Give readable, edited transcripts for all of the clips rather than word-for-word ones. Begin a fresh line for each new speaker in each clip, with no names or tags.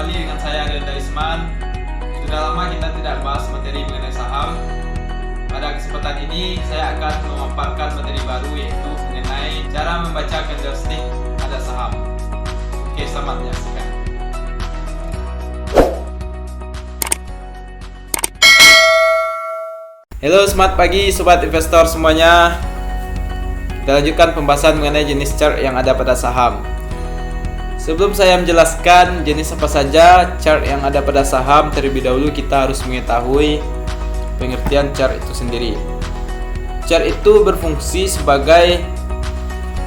kembali dengan saya Renda Isman. Sudah lama kita tidak bahas materi mengenai saham. Pada kesempatan ini saya akan memaparkan materi baru, yaitu mengenai cara membaca candlestick pada saham. Oke, selamat menyaksikan. Halo, selamat pagi sobat investor semuanya. Kita lanjutkan pembahasan mengenai jenis chart yang ada pada saham. Sebelum saya menjelaskan jenis apa saja chart yang ada pada saham, terlebih dahulu kita harus mengetahui pengertian chart itu sendiri. Chart itu berfungsi sebagai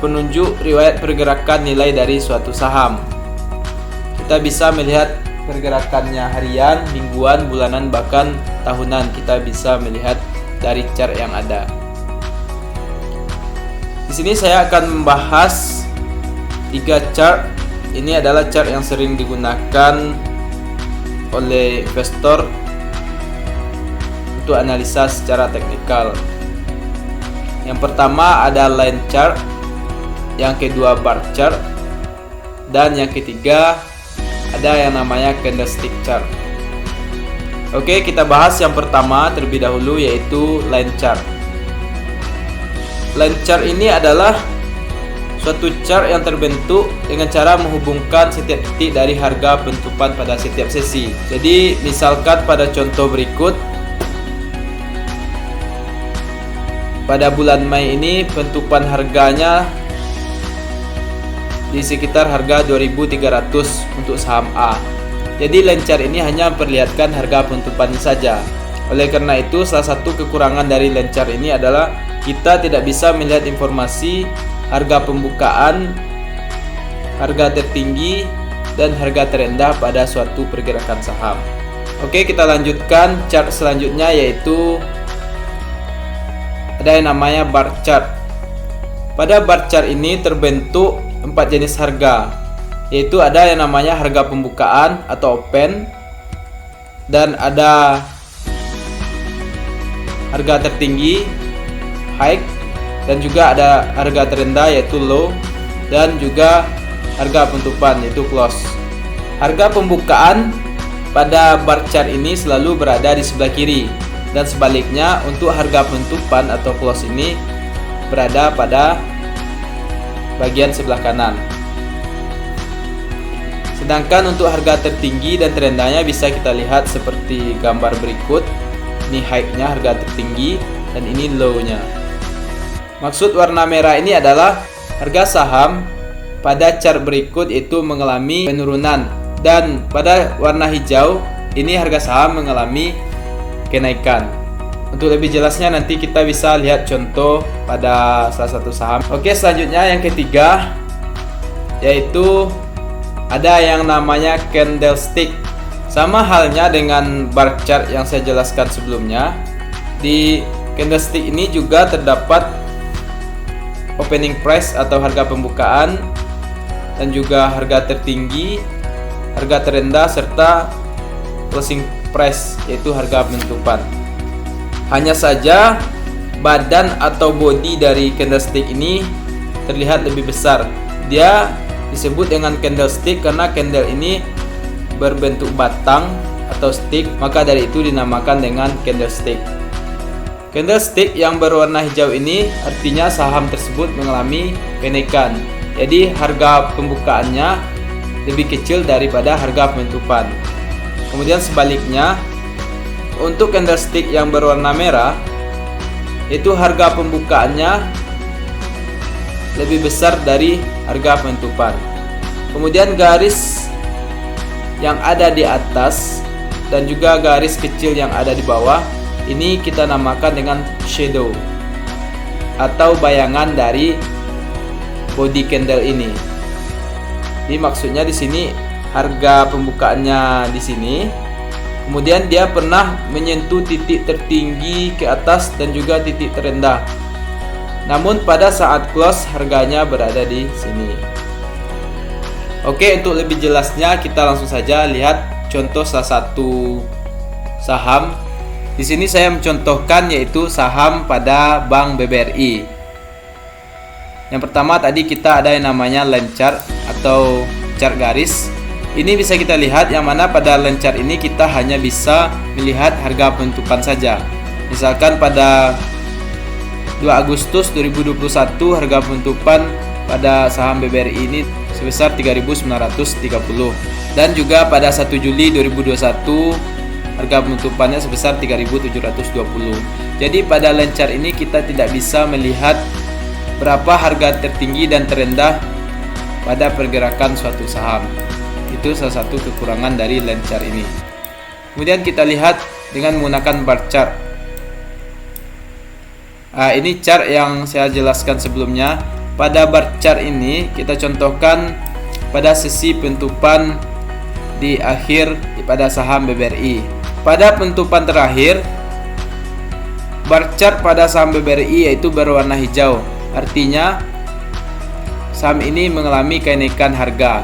penunjuk riwayat pergerakan nilai dari suatu saham. Kita bisa melihat pergerakannya harian, mingguan, bulanan, bahkan tahunan. Kita bisa melihat dari chart yang ada. Di sini saya akan membahas 3 chart. Ini adalah chart yang sering digunakan oleh investor untuk analisa secara teknikal. Yang pertama ada line chart, yang kedua bar chart, dan yang ketiga ada yang namanya candlestick chart. Oke, kita bahas yang pertama terlebih dahulu, yaitu line chart. Line chart ini adalah suatu chart yang terbentuk dengan cara menghubungkan setiap titik dari harga penutupan pada setiap sesi. Jadi misalkan pada contoh berikut, pada bulan Mei ini penutupan harganya di sekitar harga 2.300 untuk saham A. Jadi line chart ini hanya memperlihatkan harga penutupannya saja. Oleh karena itu, salah satu kekurangan dari line chart ini adalah kita tidak bisa melihat informasi harga pembukaan, harga tertinggi, dan harga terendah pada suatu pergerakan saham. Oke, kita lanjutkan chart selanjutnya, yaitu ada yang namanya bar chart. Pada bar chart ini terbentuk 4 jenis harga, yaitu ada yang namanya harga pembukaan atau open, dan ada harga tertinggi, high, dan juga ada harga terendah yaitu low, dan juga harga penutupan yaitu close. Harga pembukaan pada bar chart ini selalu berada di sebelah kiri, dan sebaliknya untuk harga penutupan atau close ini berada pada bagian sebelah kanan. Sedangkan untuk harga tertinggi dan terendahnya bisa kita lihat seperti gambar berikut. Ini high-nya, harga tertinggi, dan ini low-nya. Maksud warna merah ini adalah harga saham pada chart berikut itu mengalami penurunan, dan pada warna hijau ini harga saham mengalami kenaikan. Untuk lebih jelasnya nanti kita bisa lihat contoh pada salah satu saham. Oke, selanjutnya yang ketiga, yaitu ada yang namanya candlestick. Sama halnya dengan bar chart yang saya jelaskan sebelumnya. Di candlestick ini juga terdapat opening price atau harga pembukaan, dan juga harga tertinggi, harga terendah, serta closing price yaitu harga penutupan. Hanya saja badan atau body dari candlestick ini terlihat lebih besar. Dia disebut dengan candlestick karena candle ini berbentuk batang atau stick, maka dari itu dinamakan dengan candlestick. Candlestick yang berwarna hijau ini artinya saham tersebut mengalami kenaikan. Jadi harga pembukaannya lebih kecil daripada harga penutupan. Kemudian sebaliknya, untuk candlestick yang berwarna merah, itu harga pembukaannya lebih besar dari harga penutupan. Kemudian garis yang ada di atas dan juga garis kecil yang ada di bawah ini kita namakan dengan shadow atau bayangan dari body candle ini. Jadi maksudnya di sini harga pembukaannya di sini, kemudian dia pernah menyentuh titik tertinggi ke atas dan juga titik terendah. Namun pada saat close harganya berada di sini. Oke, untuk lebih jelasnya kita langsung saja lihat contoh salah satu saham. Di sini saya mencontohkan yaitu saham pada Bank BBRI. Yang pertama tadi kita ada yang namanya line chart atau chart garis. Ini bisa kita lihat yang mana pada line chart ini kita hanya bisa melihat harga penutupan saja. Misalkan pada 2 Agustus 2021 harga penutupan pada saham BBRI ini sebesar 3.930, dan juga pada 1 Juli 2021 harga penutupannya sebesar 3.720. Jadi pada line chart ini kita tidak bisa melihat berapa harga tertinggi dan terendah pada pergerakan suatu saham. Itu salah satu kekurangan dari line chart ini. Kemudian kita lihat dengan menggunakan bar chart. Ini chart yang saya jelaskan sebelumnya. Pada bar chart ini kita contohkan pada sesi penutupan di akhir pada saham BBRI. Pada penutupan terakhir, bar chart pada saham BBRI yaitu berwarna hijau. Artinya saham ini mengalami kenaikan harga.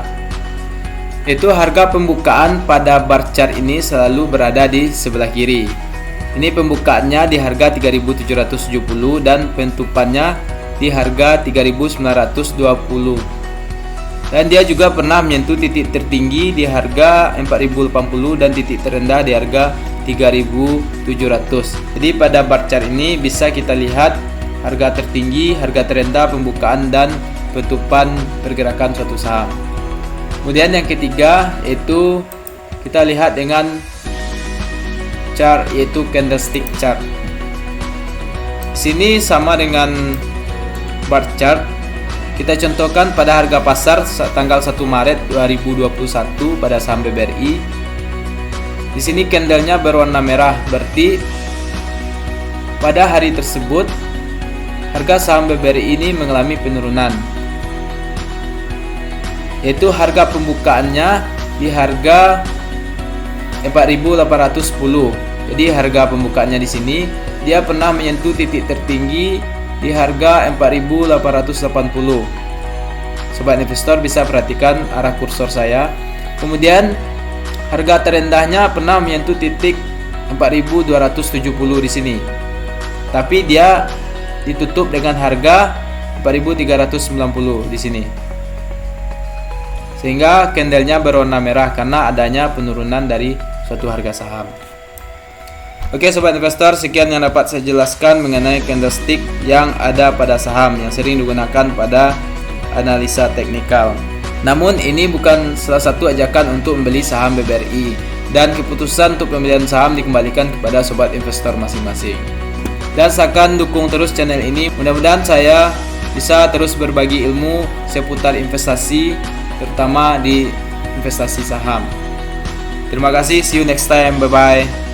Itu harga pembukaan pada bar chart ini selalu berada di sebelah kiri. Ini pembukaannya di harga 3.770 dan penutupannya di harga 3.920. Dan dia juga pernah menyentuh titik tertinggi di harga 4.080 dan titik terendah di harga 3.700. Jadi pada bar chart ini bisa kita lihat harga tertinggi, harga terendah, pembukaan dan penutupan pergerakan suatu saham. Kemudian yang ketiga yaitu kita lihat dengan chart yaitu candlestick chart. Sini sama dengan bar chart. Kita contohkan pada harga pasar tanggal 1 Maret 2021 pada saham BBRI. Di sini candlenya berwarna merah, berarti pada hari tersebut harga saham BBRI ini mengalami penurunan. Yaitu harga pembukaannya di harga 4.810. Jadi harga pembukaannya di sini dia pernah menyentuh titik tertinggi di harga 4.880. Sobat investor bisa perhatikan arah kursor saya. Kemudian harga terendahnya pernah menyentuh titik 4.270 di sini. Tapi dia ditutup dengan harga 4.390 di sini. Sehingga candlenya berwarna merah karena adanya penurunan dari suatu harga saham. Oke sobat investor, sekian yang dapat saya jelaskan mengenai candlestick yang ada pada saham yang sering digunakan pada analisa teknikal. Namun ini bukan salah satu ajakan untuk membeli saham BBRI, dan keputusan untuk pemilihan saham dikembalikan kepada sobat investor masing-masing. Dan silakan dukung terus channel ini. Mudah-mudahan saya bisa terus berbagi ilmu seputar investasi, terutama di investasi saham. Terima kasih, see you next time, bye bye.